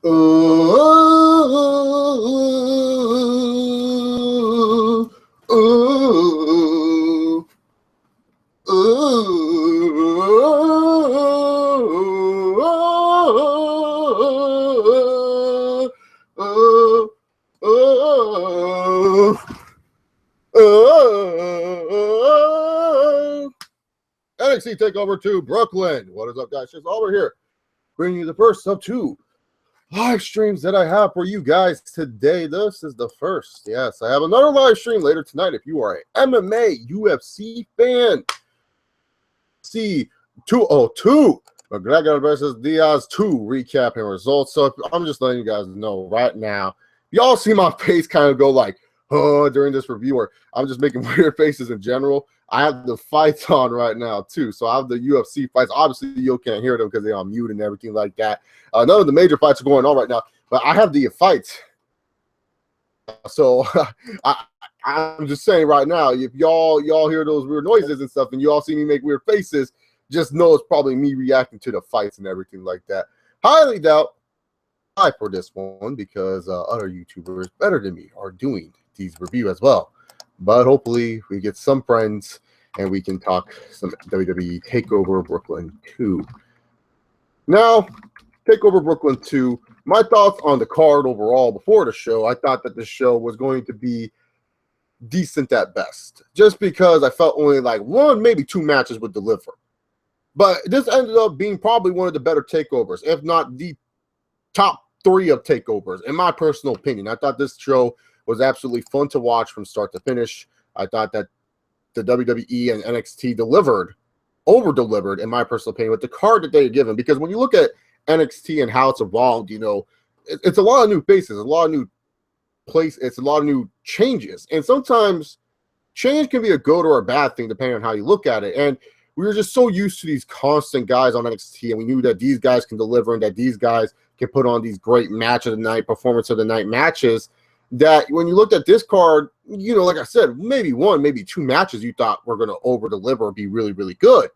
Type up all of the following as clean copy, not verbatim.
Ooh, ooh, NXT TakeOver to Brooklyn. What is up, guys? Just over here, bringing you the first of two live streams that I have for you guys today. This is the first. Yes, I have another live stream later tonight. If you are an MMA UFC fan, see 202 McGregor versus Diaz 2 recap and results. So I'm just letting you guys know right now. Y'all see my face kind of go like, oh, during this review, or I'm just making weird faces in general. I have the fights on right now too. So I have the UFC fights. Obviously, you can't hear them because they're on mute and everything like that. None of the major fights are going on right now, but I have the fights. So I'm just saying right now, if y'all hear those weird noises and stuff, and you all see me make weird faces, just know it's probably me reacting to the fights and everything like that. Highly doubt for this one because other YouTubers better than me are doing these reviews as well. But hopefully we get some friends and we can talk some WWE TakeOver Brooklyn 2. Now, TakeOver Brooklyn 2, my thoughts on the card overall before the show. I thought that the show was going to be decent at best, just because I felt only like one, maybe two matches would deliver. But this ended up being probably one of the better takeovers, if not the top three of takeovers, in my personal opinion. I thought this show was absolutely fun to watch from start to finish. I thought that the WWE and NXT over-delivered, in my personal opinion, with the card that they had given. Because when you look at NXT and how it's evolved, you know, it's a lot of new faces, a lot of new it's a lot of new changes. And sometimes change can be a good or a bad thing, depending on how you look at it. And we were just so used to these constant guys on NXT, and we knew that these guys can deliver and that these guys can put on these great match of the night, performance of the night matches, that when you looked at this card, you know, like I said, maybe one, maybe two matches you thought were going to over-deliver or be really, really good.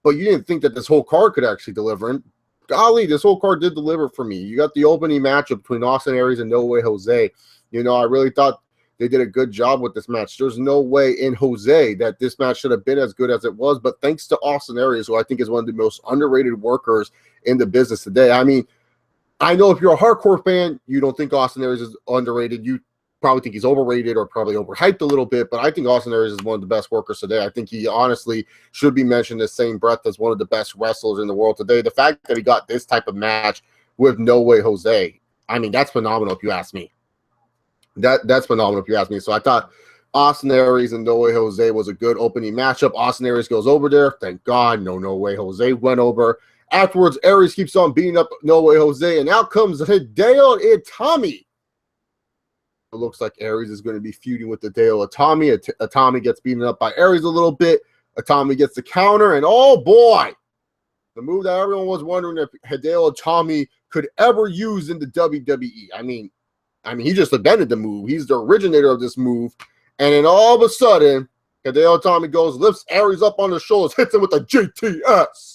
But you didn't think that this whole card could actually deliver. And golly, this whole card did deliver for me. You got the opening matchup between Austin Aries and No Way Jose. You know, I really thought they did a good job with this match. There's no way in Jose that this match should have been as good as it was, but thanks to Austin Aries, who I think is one of the most underrated workers in the business today. I mean, I know if you're a hardcore fan, you don't think Austin Aries is underrated. You probably think he's overrated or probably overhyped a little bit, but I think Austin Aries is one of the best workers today. I think he honestly should be mentioned in the same breath as one of the best wrestlers in the world today. The fact that he got this type of match with No Way Jose, I mean, that's phenomenal if you ask me. That's phenomenal if you ask me. So I thought Austin Aries and No Way Jose was a good opening matchup. Austin Aries goes over there. Thank God, No Way Jose went over. Afterwards, Aries keeps on beating up No Way Jose, and out comes Hideo Itami. It looks like Aries is going to be feuding with Hideo Itami. Itami gets beaten up by Aries a little bit. Itami gets the counter, and oh boy, the move that everyone was wondering if Hideo Itami could ever use in the WWE. I mean, he just invented the move. He's the originator of this move, and then all of a sudden, Hideo Itami goes, lifts Aries up on the shoulders, hits him with a GTS.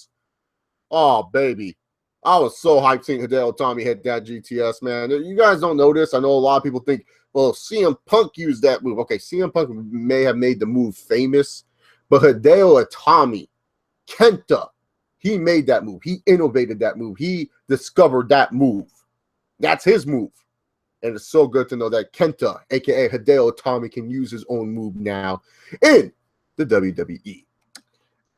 Oh, baby. I was so hyped seeing Hideo Itami hit that GTS, man. You guys don't know this. I know a lot of people think, well, CM Punk used that move. Okay, CM Punk may have made the move famous, but Hideo Itami, Kenta, he made that move. He innovated that move. He discovered that move. That's his move. And it's so good to know that Kenta, a.k.a. Hideo Itami, can use his own move now in the WWE.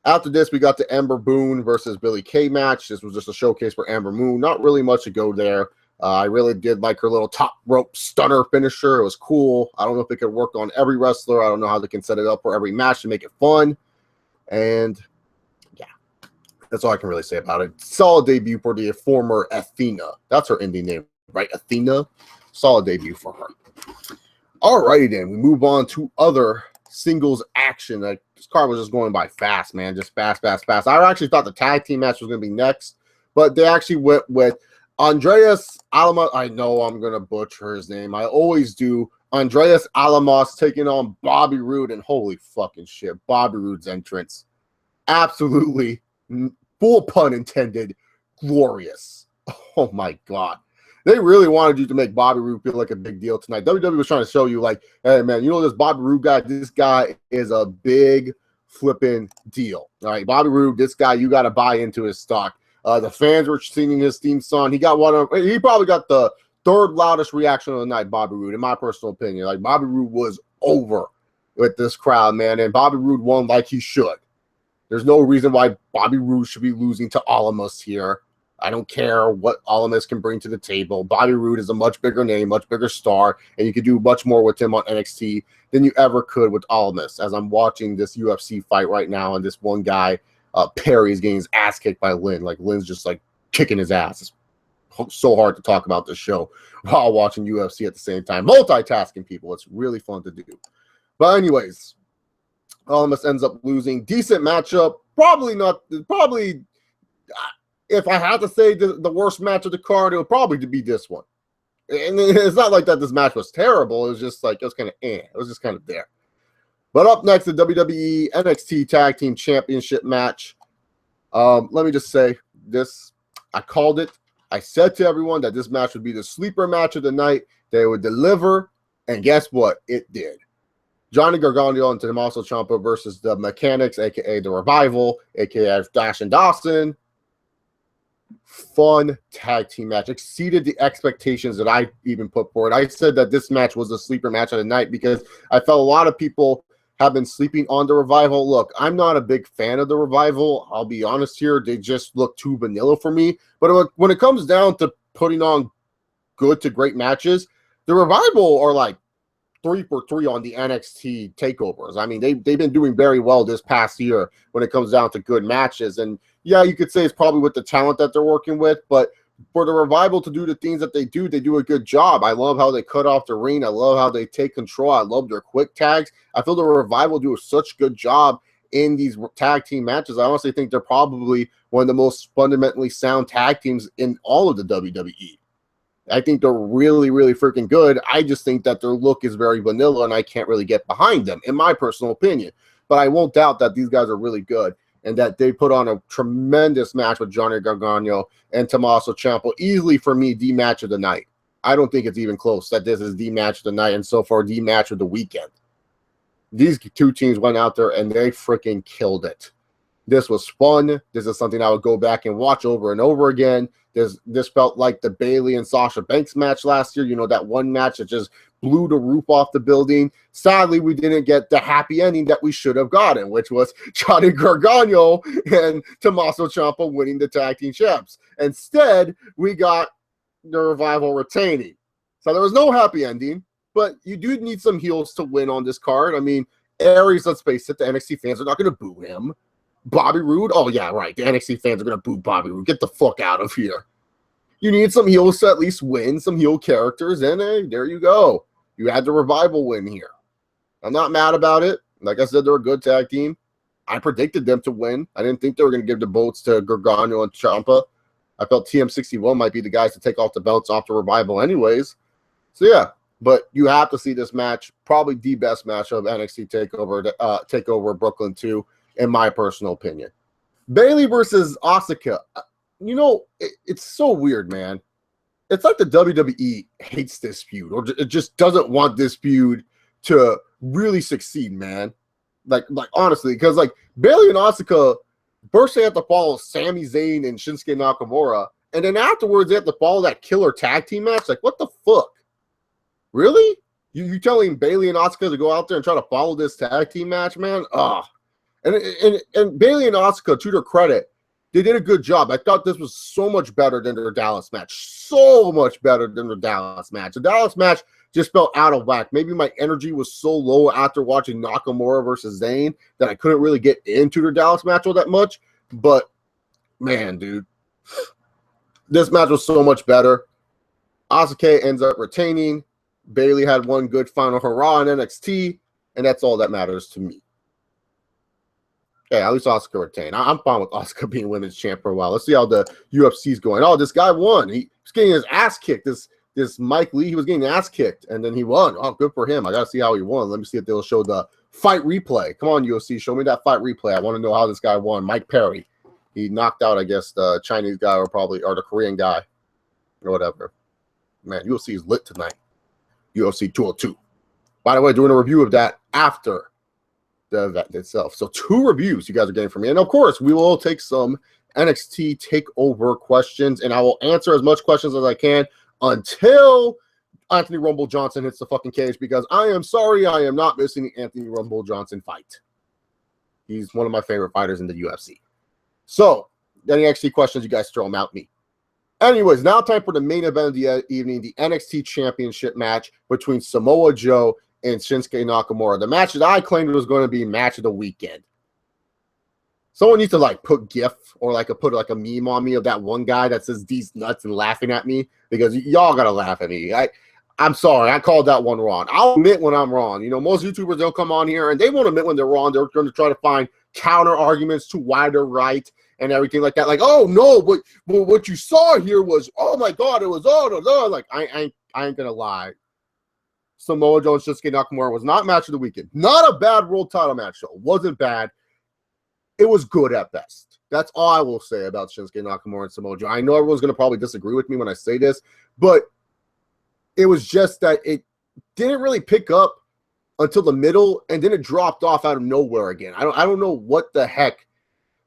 After this, we got the Ember Moon versus Billie Kay match. This was just a showcase for Ember Moon. Not really much to go there. I really did like her little top rope stunner finisher. It was cool. I don't know if it could work on every wrestler. I don't know how they can set it up for every match to make it fun. And yeah, that's all I can really say about it. Solid debut for the former Athena. That's her indie name, right? Athena. Solid debut for her. Alrighty then, we move on to other singles action. Like, this card was just going by fast, man. Just fast. I actually thought the tag team match was going to be next, but they actually went with Andreas Alamos. I know I'm going to butcher his name. I always do. Andreas Alamos taking on Bobby Roode, and holy fucking shit, Bobby Roode's entrance. Absolutely, full pun intended, glorious. Oh my God. They really wanted you to make Bobby Roode feel like a big deal tonight. WWE was trying to show you, like, hey, man, you know this Bobby Roode guy? This guy is a big flipping deal. All right, Bobby Roode, this guy, you got to buy into his stock. The fans were singing his theme song. He probably got the third loudest reaction of the night, Bobby Roode, in my personal opinion. Like, Bobby Roode was over with this crowd, man, and Bobby Roode won like he should. There's no reason why Bobby Roode should be losing to Alamos here. I don't care what Alamos can bring to the table. Bobby Roode is a much bigger name, much bigger star, and you could do much more with him on NXT than you ever could with Alamos. As I'm watching this UFC fight right now, and this one guy, Perry, is getting his ass kicked by Lynn. Like, Lynn's just, like, kicking his ass. It's so hard to talk about this show while watching UFC at the same time. Multitasking, people. It's really fun to do. But anyways, Alamos ends up losing. Decent matchup. Probably, if I had to say the worst match of the card, it would probably be this one. And it's not like that this match was terrible. It was just like, it was kind of It was just kind of there. But up next, the WWE NXT Tag Team Championship match. Let me just say this. I called it. I said to everyone that this match would be the sleeper match of the night. They would deliver. And guess what? It did. Johnny Gargano and Tommaso Ciampa versus the Mechanics, a.k.a. the Revival, a.k.a. Dash and Dawson. Fun tag team match. Exceeded the expectations that I even put forward. I said that this match was a sleeper match of the night because I felt a lot of people have been sleeping on the Revival. Look, I'm not a big fan of the Revival. I'll be honest here. They just look too vanilla for me. But when it comes down to putting on good to great matches, the Revival are like 3 for 3 on the NXT takeovers. I mean, they've been doing very well this past year when it comes down to good matches. And yeah, you could say it's probably with the talent that they're working with, but for the Revival to do the things that they do a good job. I love how they cut off the ring. I love how they take control. I love their quick tags. I feel the Revival do such a good job in these tag team matches. I honestly think they're probably one of the most fundamentally sound tag teams in all of the WWE. I think they're really, really freaking good. I just think that their look is very vanilla, and I can't really get behind them, in my personal opinion. But I won't doubt that these guys are really good and that they put on a tremendous match with Johnny Gargano and Tommaso Ciampa. Easily, for me, the match of the night. I don't think it's even close that this is the match of the night and so far the match of the weekend. These two teams went out there and they freaking killed it. This was fun. This is something I would go back and watch over and over again. This felt like the Bayley and Sasha Banks match last year. You know, that one match that just blew the roof off the building. Sadly, we didn't get the happy ending that we should have gotten, which was Johnny Gargano and Tommaso Ciampa winning the tag team champs. Instead, we got the Revival retaining. So there was no happy ending, but you do need some heels to win on this card. I mean, Aries, let's face it, the NXT fans are not going to boo him. Bobby Roode? Oh, yeah, right. The NXT fans are going to boo Bobby Roode. Get the fuck out of here. You need some heels to at least win, some heel characters, and hey, there you go. You had the Revival win here. I'm not mad about it. Like I said, they're a good tag team. I predicted them to win. I didn't think they were going to give the belts to Gargano and Ciampa. I felt TM61 might be the guys to take off the belts off the Revival anyways. So, yeah. But you have to see this match. Probably the best match of NXT TakeOver Brooklyn 2. In my personal opinion. Bayley versus Asuka. You know, it's so weird, man. It's like the WWE hates this feud, or it just doesn't want this feud to really succeed, man. Like honestly, because like Bayley and Asuka first they have to follow Sami Zayn and Shinsuke Nakamura, and then afterwards they have to follow that killer tag team match. Like, what the fuck? Really? You telling Bayley and Asuka to go out there and try to follow this tag team match, man? Ugh. And Bayley and Asuka, to their credit, they did a good job. I thought this was so much better than their Dallas match. So much better than their Dallas match. The Dallas match just felt out of whack. Maybe my energy was so low after watching Nakamura versus Zayn that I couldn't really get into their Dallas match all that much. But, man, dude, this match was so much better. Asuka ends up retaining. Bayley had one good final hurrah in NXT, and that's all that matters to me. Yeah, at least Asuka retained. I'm fine with Asuka being women's champ for a while. Let's see how the UFC's going. Oh, this guy won. He was getting his ass kicked. This Mike Lee, he was getting ass kicked, and then he won. Oh, good for him. I got to see how he won. Let me see if they'll show the fight replay. Come on, UFC. Show me that fight replay. I want to know how this guy won. Mike Perry. He knocked out, I guess, the Chinese guy or the Korean guy or whatever. man, UFC is lit tonight. UFC 202. By the way, doing a review of that after the event itself. So 2 reviews you guys are getting from me. And of course, we will take some NXT TakeOver questions, and I will answer as much questions as I can until Anthony Rumble Johnson hits the fucking cage, because I am sorry, I am not missing the Anthony Rumble Johnson fight. He's one of my favorite fighters in the UFC. So, any NXT questions, you guys throw them out me. Anyways, now time for the main event of the evening, the NXT Championship match between Samoa Joe and Shinsuke Nakamura. The match that I claimed was going to be match of the weekend. Someone needs to like put GIF or like put like a meme on me of that one guy that says these nuts and laughing at me, because y'all gotta laugh at me. I'm sorry, I called that one wrong. I'll admit when I'm wrong. You know, most YouTubers, they'll come on here and they won't admit when they're wrong. They're going to try to find counter arguments to why they're right and everything like that. Like, oh no, but what you saw here was, oh my God, it was like I ain't gonna lie. Samoa Joe and Shinsuke Nakamura was not match of the weekend. Not a bad world title match though. It wasn't bad. It was good at best. That's all I will say about Shinsuke Nakamura and Samoa Joe. I know everyone's going to probably disagree with me when I say this, but it was just that it didn't really pick up until the middle, and then it dropped off out of nowhere again. I don't know what the heck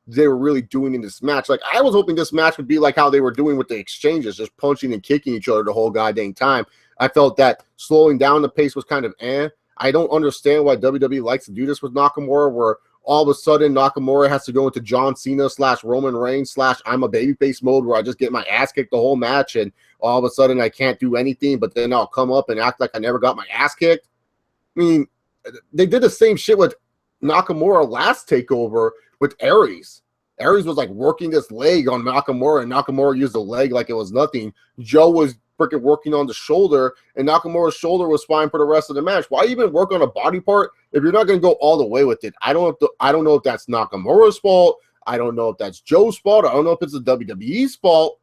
they were really doing in this match. Like, I was hoping this match would be like how they were doing with the exchanges, just punching and kicking each other the whole goddamn time. I felt that slowing down the pace was kind of I don't understand why WWE likes to do this with Nakamura, where all of a sudden Nakamura has to go into John Cena / Roman Reigns / I'm a babyface mode, where I just get my ass kicked the whole match, and all of a sudden I can't do anything, but then I'll come up and act like I never got my ass kicked. I mean, they did the same shit with Nakamura last TakeOver with Aries. Aries was like working this leg on Nakamura, and Nakamura used the leg like it was nothing. Joe was freaking working on the shoulder, and Nakamura's shoulder was fine for the rest of the match. Why even work on a body part if you're not going to go all the way with it? I don't know if that's Nakamura's fault. I don't know if that's Joe's fault. I don't know if it's the WWE's fault.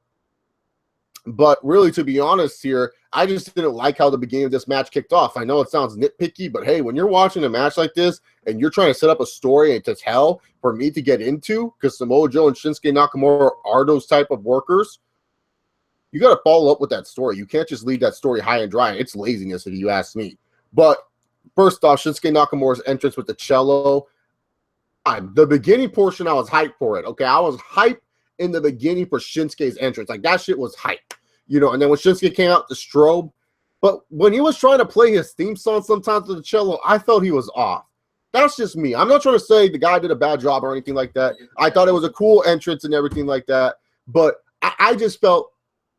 But really, to be honest here, I just didn't like how the beginning of this match kicked off. I know it sounds nitpicky, but hey, when you're watching a match like this and you're trying to set up a story and to tell for me to get into, because Samoa Joe and Shinsuke Nakamura are those type of workers, you got to follow up with that story. You can't just leave that story high and dry. It's laziness, if you ask me. But first off, Shinsuke Nakamura's entrance with the cello. The beginning portion, I was hyped for it. Okay, I was hyped in the beginning for Shinsuke's entrance. Like, that shit was hype. You know, and then when Shinsuke came out, the strobe. But when he was trying to play his theme song sometimes with the cello, I felt he was off. That's just me. I'm not trying to say the guy did a bad job or anything like that. I thought it was a cool entrance and everything like that. But I just felt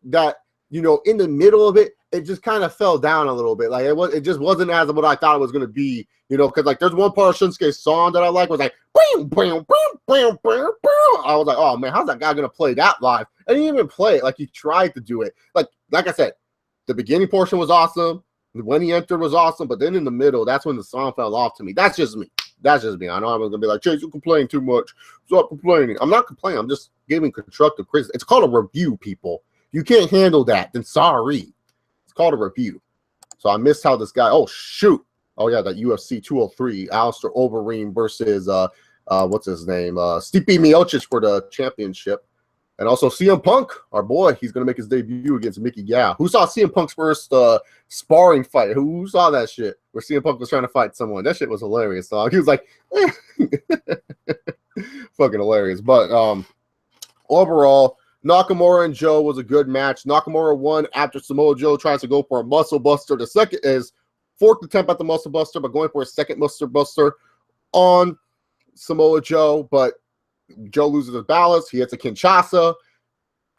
that, you know, in the middle of it, it just kind of fell down a little bit. Like, it just wasn't as what I thought it was going to be, you know, because like there's one part of Shinsuke's song that I like was like, boom, boom, boom, boom, boom, boom. I was like, oh man, how's that guy going to play that live? And he didn't even play it. Like, he tried to do it. Like I said, the beginning portion was awesome. When he entered was awesome. But then in the middle, that's when the song fell off to me. That's just me. That's just me. I know I'm going to be like, Chase, you complain too much. Stop complaining. I'm not complaining. I'm just giving constructive criticism. It's called a review, people. You can't handle that, then sorry. It's called a review. So I missed how this guy, oh shoot. Oh yeah, that UFC 203, Alistair Overeem versus what's his name? Stipe Miocic for the championship. And also CM Punk, our boy, he's gonna make his debut against Mickey Gall. Who saw CM Punk's first sparring fight? Who saw that shit? Where CM Punk was trying to fight someone. That shit was hilarious, dog. He was like, fucking hilarious. But overall, Nakamura and Joe was a good match. Nakamura won after Samoa Joe tries to go for a muscle buster. The second is fourth attempt at the muscle buster, but going for a second muscle buster on Samoa Joe. But Joe loses his balance. He hits a Kinshasa.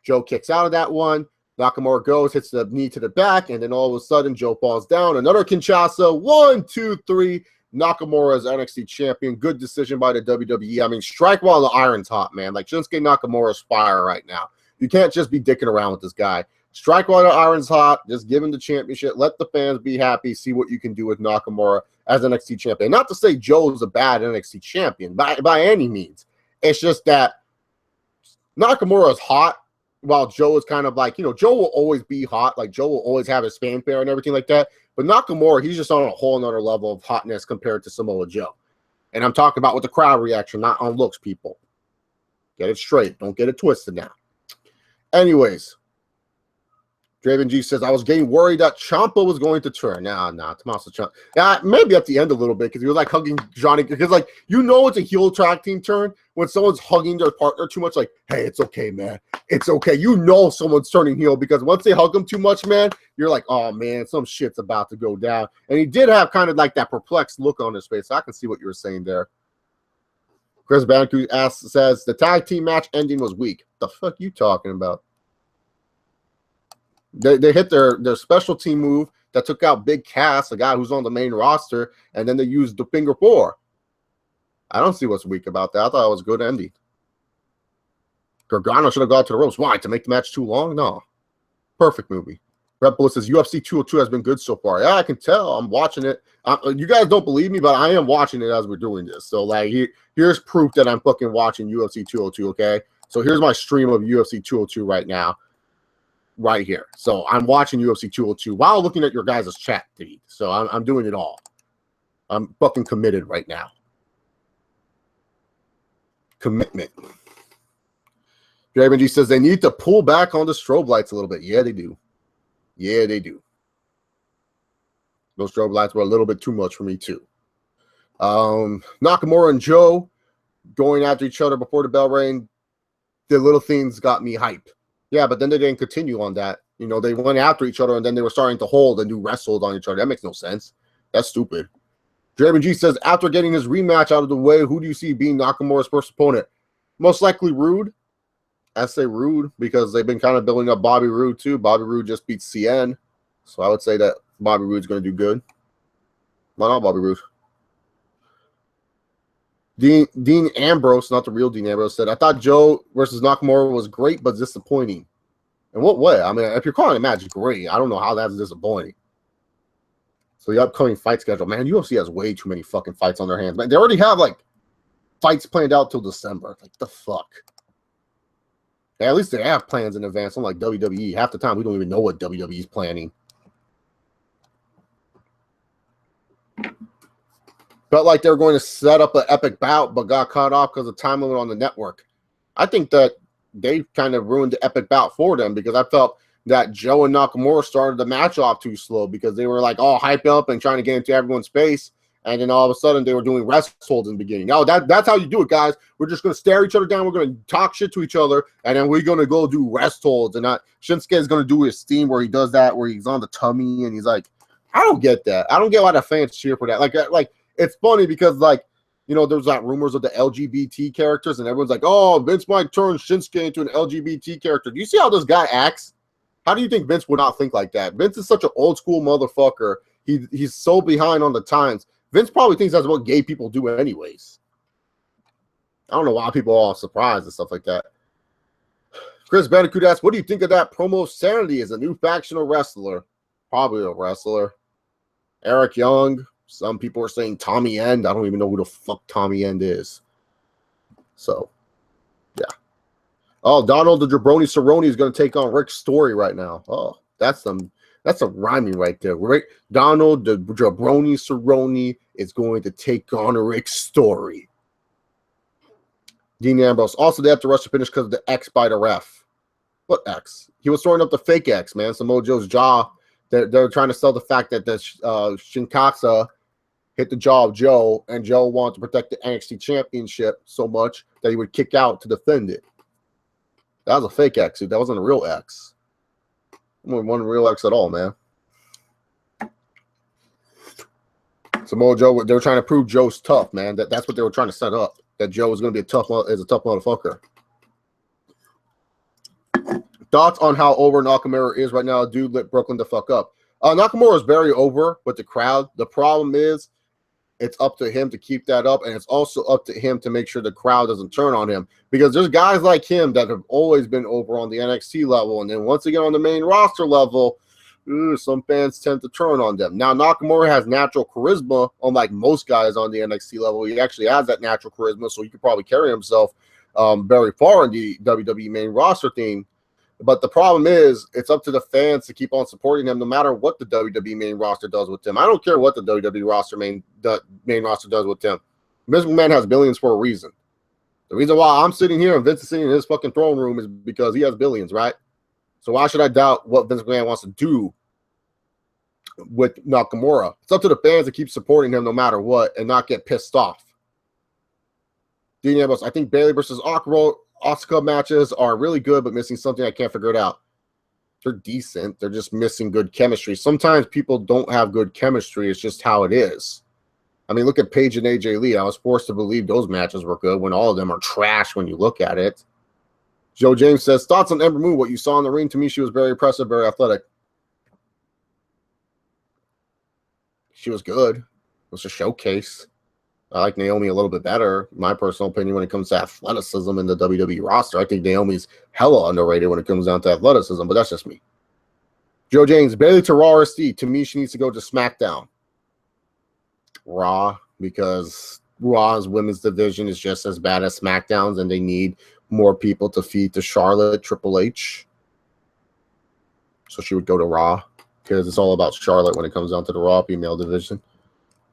Joe kicks out of that one. Nakamura goes, hits the knee to the back, and then all of a sudden Joe falls down. Another Kinshasa. 1, 2, 3. Nakamura is NXT champion. Good decision by the WWE. I mean, strike while the iron's hot, man. Like, Shinsuke Nakamura is fire right now. You can't just be dicking around with this guy. Strike while the iron's hot. Just give him the championship. Let the fans be happy. See what you can do with Nakamura as NXT champion. Not to say Joe's a bad NXT champion by any means. It's just that Nakamura is hot while Joe is kind of like, you know, Joe will always be hot. Like, Joe will always have his fanfare and everything like that. But Nakamura, he's just on a whole nother level of hotness compared to Samoa Joe. And I'm talking about with the crowd reaction, not on looks, people. Get it straight. Don't get it twisted now. Anyways, Draven G says, I was getting worried that Ciampa was going to turn. Nah, Tommaso Ciampa. Yeah, maybe at the end a little bit because he was like hugging Johnny. Because, like, you know, it's a heel tag team turn when someone's hugging their partner too much. Like, hey, it's okay, man. It's okay. You know someone's turning heel because once they hug him too much, man, you're like, oh, man, some shit's about to go down. And he did have kind of like that perplexed look on his face. So I can see what you were saying there. Chris Bandicoot says, the tag team match ending was weak. The fuck you talking about? They hit their special team move that took out Big Cass, the guy who's on the main roster, and then they used the finger four. I don't see what's weak about that. I thought it was a good ending. Gargano should have gone to the ropes. Why? To make the match too long? No. Perfect movie. Red Bull says, UFC 202 has been good so far. Yeah, I can tell. I'm watching it. You guys don't believe me, but I am watching it as we're doing this. So, like, here's proof that I'm fucking watching UFC 202, okay? So here's my stream of UFC 202 right now. Right here. So I'm watching UFC 202 while looking at your guys' chat feed. So I'm doing it all. I'm fucking committed right now. Commitment. Draven G says they need to pull back on the strobe lights a little bit. Yeah, they do. Yeah, they do. Those strobe lights were a little bit too much for me too. Nakamura and Joe going after each other before the bell rang. The little things got me hype. Yeah, but then they didn't continue on that. You know, they went after each other, and then they were starting to hold and do wrestled on each other. That makes no sense. That's stupid. Draven G says, after getting his rematch out of the way, who do you see being Nakamura's first opponent? Most likely Rude. I say Rude because they've been kind of building up Bobby Roode, too. Bobby Roode just beat CN. So I would say that Bobby Roode's going to do good. Why not Bobby Roode? Dean Ambrose, not the real Dean Ambrose, said, I thought Joe versus Nakamura was great, but disappointing. In what way? I mean, if you're calling a match great, I don't know how that's disappointing. So the upcoming fight schedule, man, UFC has way too many fucking fights on their hands. Man, they already have, like, fights planned out till December. Like, the fuck? Yeah, at least they have plans in advance. Unlike WWE, half the time we don't even know what WWE is planning. Felt like they were going to set up an epic bout, but got cut off because of time limit on the network. I think that they kind of ruined the epic bout for them because I felt that Joe and Nakamura started the match off too slow because they were like all hyped up and trying to get into everyone's face. And then all of a sudden they were doing rest holds in the beginning. No, that's how you do it, guys. We're just going to stare each other down. We're going to talk shit to each other. And then we're going to go do rest holds. And Shinsuke is going to do his theme where he does that, where he's on the tummy and he's like, I don't get that. I don't get why the fans cheer for that. Like, it's funny because, like, you know, there's that rumors of the LGBT characters, and everyone's like, oh, Vince might turn Shinsuke into an LGBT character. Do you see how this guy acts? How do you think Vince would not think like that? Vince is such an old school motherfucker. He's so behind on the times. Vince probably thinks that's what gay people do anyways. I don't know why people are all surprised and stuff like that. Chris Bandicoot asks, what do you think of that promo of Sanity as a new factional wrestler? Probably a wrestler. Eric Young. Some people are saying Tommy End. I don't even know who the fuck Tommy End is. So, yeah. Oh, Donald the Jabroni Cerrone is going to take on Rick Story right now. Oh, that's a rhyming right there. Donald the Jabroni Cerrone is going to take on Rick Story. Dean Ambrose. Also, they have to rush to finish because of the X by the ref. What X? He was throwing up the fake X, man. Samoa Joe's jaw. They're trying to sell the fact that the Shinkatsu hit the jaw of Joe, and Joe wanted to protect the NXT Championship so much that he would kick out to defend it. That was a fake X, dude. That wasn't a real X. It wasn't a real X at all, man. Samoa Joe, they were trying to prove Joe's tough, man. That's what they were trying to set up. That Joe was going to be a tough motherfucker. Thoughts on how over Nakamura is right now? Dude, lit Brooklyn the fuck up. Nakamura is very over with the crowd. The problem is it's up to him to keep that up, and it's also up to him to make sure the crowd doesn't turn on him because there's guys like him that have always been over on the NXT level, and then once they get on the main roster level, some fans tend to turn on them. Now, Nakamura has natural charisma, unlike most guys on the NXT level. He actually has that natural charisma, so he could probably carry himself very far in the WWE main roster team. But the problem is, it's up to the fans to keep on supporting him no matter what the WWE main roster does with him. I don't care what the WWE main roster does with him. Vince McMahon has billions for a reason. The reason why I'm sitting here and Vince is sitting in his fucking throne room is because he has billions, right? So why should I doubt what Vince McMahon wants to do with Nakamura? It's up to the fans to keep supporting him no matter what and not get pissed off. Dean Ambrose, I think Bayley versus Asuka matches are really good, but missing something. I can't figure it out. They're decent. They're just missing good chemistry. Sometimes people don't have good chemistry. It's just how it is. I mean, look at Paige and AJ Lee. I was forced to believe those matches were good when all of them are trash when you look at it. Joe James says, thoughts on Ember Moon? What you saw in the ring, to me, she was very impressive, very athletic. She was good. It was a showcase. I like Naomi a little bit better, in my personal opinion, when it comes to athleticism in the WWE roster. I think Naomi's hella underrated when it comes down to athleticism, but that's just me. Joe James, Bayley to Raw or SD. To me, she needs to go to SmackDown. Raw, because Raw's women's division is just as bad as SmackDown's, and they need more people to feed to Charlotte, Triple H. So she would go to Raw, because it's all about Charlotte when it comes down to the Raw female division.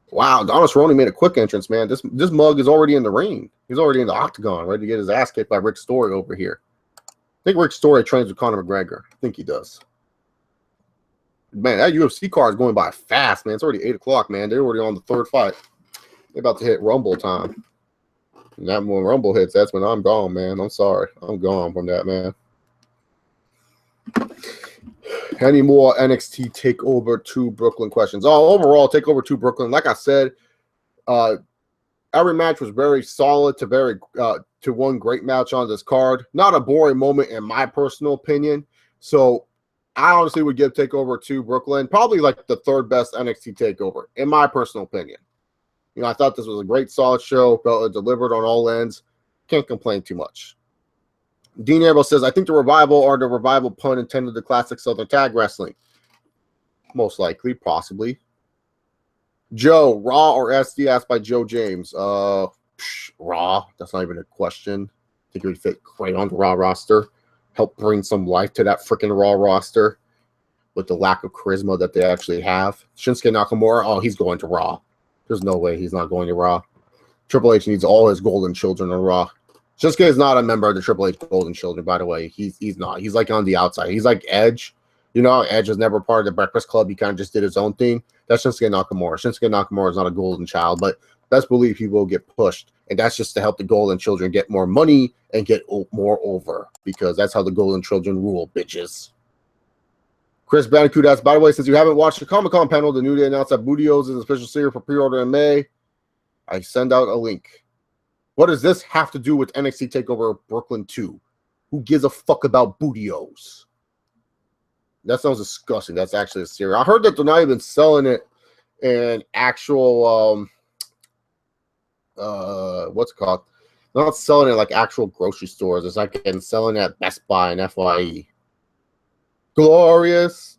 Wow, Donis Cerrone made a quick entrance, man. This mug is already in the ring. He's already in the octagon, ready to get his ass kicked by Rick Story over here. I think Rick Story trains with Conor McGregor. I think he does. Man, that UFC card is going by fast, man. It's already 8 o'clock, man. They're already on the third fight. They're about to hit Rumble time. And that when Rumble hits, that's when I'm gone, man. I'm sorry. I'm gone from that, man. Any more NXT TakeOver 2 Brooklyn questions? Oh, overall, TakeOver 2 Brooklyn, like I said, every match was very solid to one great match on this card. Not a boring moment in my personal opinion. So I honestly would give TakeOver 2 Brooklyn probably like the third best NXT TakeOver, in my personal opinion. You know, I thought this was a great, solid show. Felt it delivered on all ends. Can't complain too much. Dean Ambrose says, I think the revival, pun intended, the classic Southern Tag Wrestling. Most likely, possibly. Joe, Raw or SD, asked by Joe James. Raw. That's not even a question. I think it would fit great on the Raw roster. Help bring some life to that freaking Raw roster with the lack of charisma that they actually have. Shinsuke Nakamura, oh, he's going to Raw. There's no way he's not going to Raw. Triple H needs all his golden children on Raw. Shinsuke is not a member of the Triple H Golden Children, by the way. He's not. He's like on the outside. He's like Edge. You know, Edge was never part of the Breakfast Club. He kind of just did his own thing. That's Shinsuke Nakamura. Shinsuke Nakamura is not a golden child, but best believe he will get pushed. And that's just to help the Golden Children get more money and get more over, because that's how the Golden Children rule, bitches. Chris Bandicoot asks, by the way, since you haven't watched the Comic-Con panel, the New Day announced that Booty-O's is a special series for pre-order in May. I send out a link. What does this have to do with NXT TakeOver Brooklyn 2? Who gives a fuck about Booty-O's? That sounds disgusting. That's actually a series. I heard that they're not even selling it in actual, what's it called? They're not selling it like actual grocery stores. It's like selling at Best Buy and FYE. Glorious.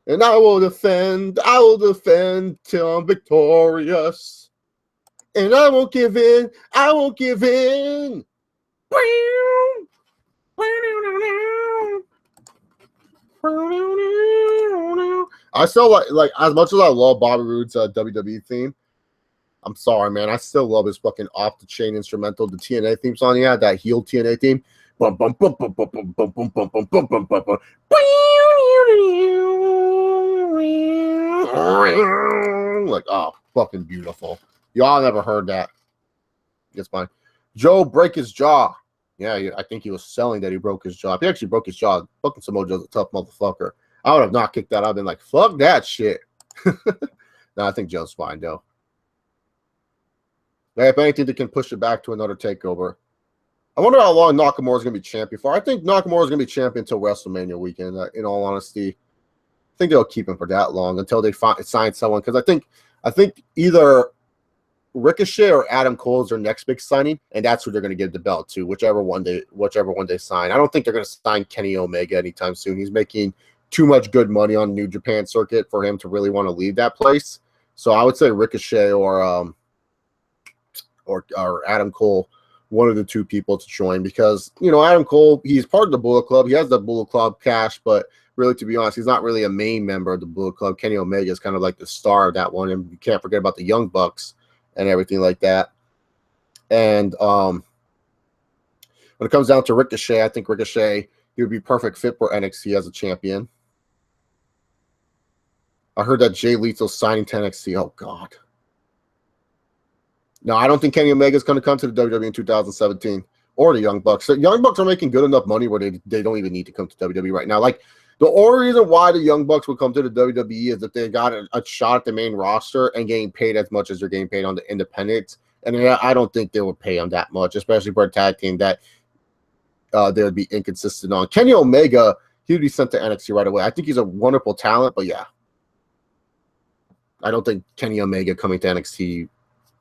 And I will defend till I'm victorious. And I won't give in. I won't give in. I still like as much as I love Bobby Roode's WWE theme. I'm sorry, man. I still love his fucking off the chain instrumental, the TNA theme song. Yeah, that heel TNA theme. Like, oh, fucking beautiful. Y'all never heard that. It's fine. Joe break his jaw. Yeah, I think he was selling that he broke his jaw. If he actually broke his jaw, fucking Samoa Joe's a tough motherfucker. I would have not kicked that. I've been like, fuck that shit. No, I think Joe's fine, though. If anything, they can push it back to another takeover. I wonder how long Nakamura is going to be champion for. I think Nakamura is going to be champion until WrestleMania weekend, in all honesty. I think they'll keep him for that long until they sign someone. Because I think either Ricochet or Adam Cole is their next big signing, and that's who they're going to give the belt to, whichever one they sign. I don't think they're going to sign Kenny Omega anytime soon. He's making too much good money on the New Japan circuit for him to really want to leave that place. So I would say Ricochet or Adam Cole, one of the two people to join, because, you know, Adam Cole, he's part of the Bullet Club. He has the Bullet Club cash, but really, to be honest, he's not really a main member of the Bullet Club. Kenny Omega is kind of like the star of that one, and you can't forget about the Young Bucks and everything like that. And when it comes down to Ricochet, I think Ricochet, He would be perfect fit for NXT as a champion. I heard that Jay Lethal's signing to NXT. Oh, God. No, I don't think Kenny Omega is going to come to the WWE in 2017 or the Young Bucks. The Young Bucks are making good enough money where they don't even need to come to WWE right now. Like, the only reason why the Young Bucks would come to the WWE is if they got a shot at the main roster and getting paid as much as they're getting paid on the independents. And I don't think they would pay them that much, especially for a tag team that they would be inconsistent on. Kenny Omega, he would be sent to NXT right away. I think he's a wonderful talent, but yeah. I don't think Kenny Omega coming to NXT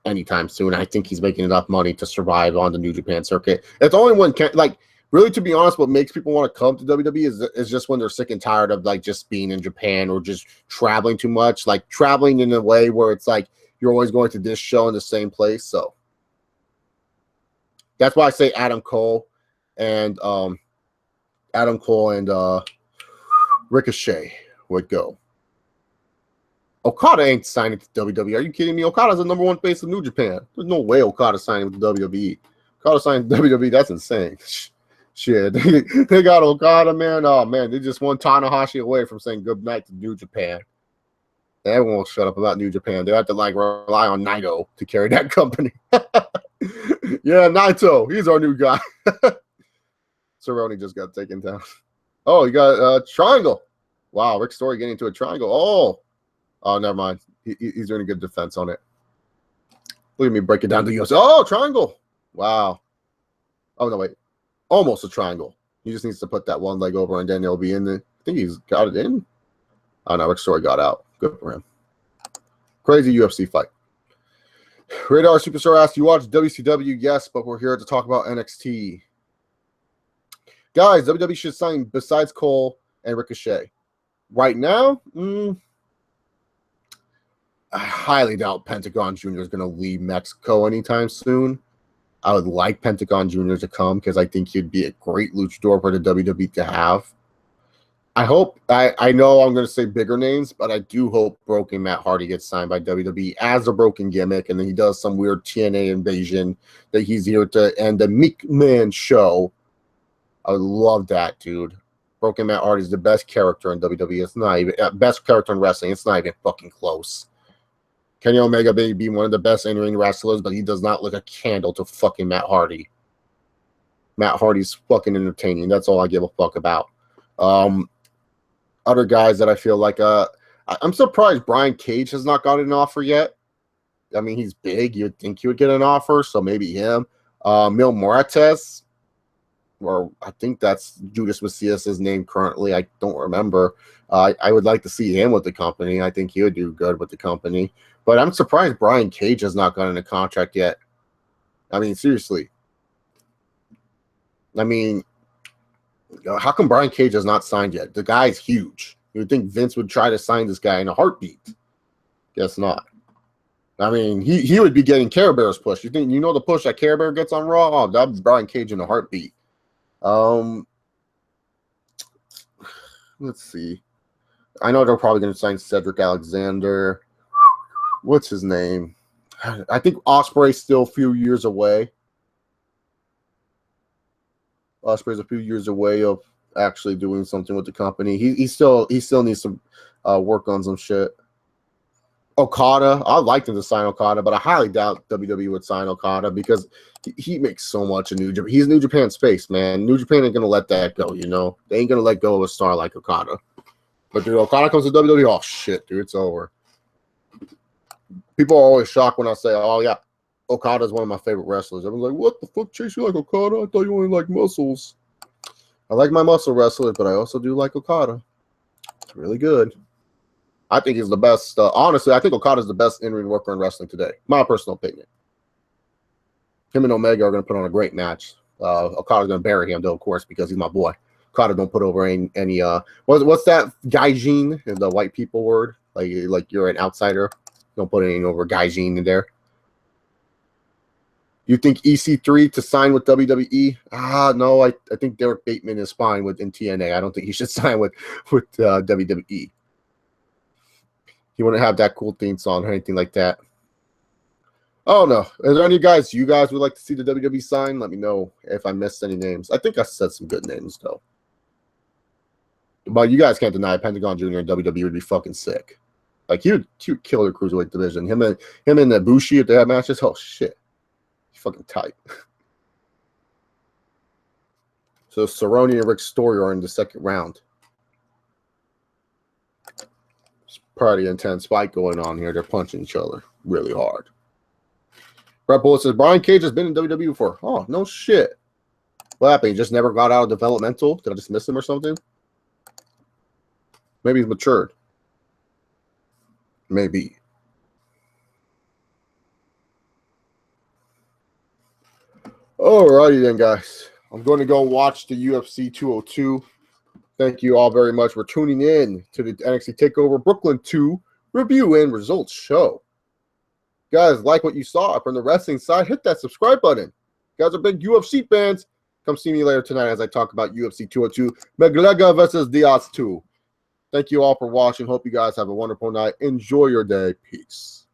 anytime soon. I think he's making enough money to survive on the New Japan circuit. It's only when, really, to be honest, what makes people want to come to WWE is just when they're sick and tired of, like, just being in Japan or just traveling too much. Like, traveling in a way where it's like you're always going to this show in the same place. So that's why I say Adam Cole and Ricochet would go. Okada ain't signing to WWE. Are you kidding me? Okada's the number one face of New Japan. There's no way Okada's signing with WWE. Okada signed WWE. That's insane. Shit. They got Okada, man. Oh, man. They just want Tanahashi away from saying good night to New Japan. Everyone will shut up about New Japan. They have to, like, rely on Naito to carry that company. Yeah, Naito. He's our new guy. Cerrone just got taken down. Oh, you got a triangle. Wow, Rick Story getting into a triangle. Oh, never mind. He's doing a good defense on it. Look at me break it down to you. Oh, triangle. Wow. Oh, no, wait. Almost a triangle. He just needs to put that one leg over, and then he'll be in the... I think he's got it in. Oh, no, Rick Story got out. Good for him. Crazy UFC fight. Radar Superstar asks, you watch WCW? Yes, but we're here to talk about NXT. Guys, WWE should sign besides Cole and Ricochet. Right now, I highly doubt Pentagon Jr. is going to leave Mexico anytime soon. I would like Pentagon Jr. to come because I think he'd be a great luchador for the WWE to have. I hope, I know I'm going to say bigger names, but I do hope Broken Matt Hardy gets signed by WWE as a broken gimmick, and then he does some weird TNA invasion that he's here to end the Meek Man show. I would love that, dude. Broken Matt Hardy is the best character in WWE. It's not even best character in wrestling. It's not even fucking close. Kenny Omega may be one of the best in-ring wrestlers, but he does not look a candle to fucking Matt Hardy. Matt Hardy's fucking entertaining. That's all I give a fuck about. Other guys that I feel like, I'm surprised Brian Cage has not gotten an offer yet. I mean, he's big. You'd think he would get an offer, so maybe him. Mil Morates, or I think that's Judas Macias' name currently. I don't remember. I would like to see him with the company. I think he would do good with the company. But I'm surprised Brian Cage has not gotten a contract yet. I mean, seriously. I mean, how come Brian Cage has not signed yet? The guy's huge. You would think Vince would try to sign this guy in a heartbeat. Guess not. I mean, he would be getting Care Bear's push. You know the push that Care Bear gets on Raw? Oh, that's Brian Cage in a heartbeat. Let's see. I know they're probably going to sign Cedric Alexander. What's his name? I think Ospreay's still a few years away. Ospreay's a few years away of actually doing something with the company. He still needs to work on some shit. Okada, I'd like them to sign Okada, but I highly doubt WWE would sign Okada because he makes so much in New Japan. He's New Japan's face, man. New Japan ain't gonna let that go, you know. They ain't gonna let go of a star like Okada. But dude, Okada comes to WWE, oh shit, dude, it's over. People are always shocked when I say, oh yeah, Okada's one of my favorite wrestlers. Everyone's like, what the fuck, Chase? You like Okada? I thought you only like muscles. I like my muscle wrestlers, but I also do like Okada. It's really good. I think he's the best. Honestly, I think Okada's the best in-ring worker in wrestling today. My personal opinion. Him and Omega are going to put on a great match. Okada's going to bury him, though, of course, because he's my boy. Okada don't put over any what's that gaijin, the white people word? Like you're an outsider. Don't put anything over gaijin in there. You think EC3 to sign with WWE? No, I think Derek Bateman is fine in TNA. I don't think he should sign with WWE. He wouldn't have that cool theme song or anything like that. Oh, no. Are there any guys you guys would like to see the WWE sign? Let me know if I missed any names. I think I said some good names, though. But you guys can't deny Pentagon Jr. in WWE would be fucking sick. Like he would kill the cruiserweight division. Him and the Bushi, if they have matches, oh shit, he's fucking tight. So Cerrone and Rick Story are in the second round. It's pretty intense fight going on here. They're punching each other really hard. Brett Bullet says Brian Cage has been in WWE before. Oh, no shit. What happened? He just never got out of developmental? Did I just miss him or something? Maybe he's matured. Maybe. Alrighty then, guys. I'm going to go watch the UFC 202. Thank you all very much for tuning in to the NXT TakeOver Brooklyn 2 review and results show. Guys, like what you saw from the wrestling side, hit that subscribe button. You guys are big UFC fans. Come see me later tonight as I talk about UFC 202 McGregor versus Diaz 2. Thank you all for watching. Hope you guys have a wonderful night. Enjoy your day. Peace.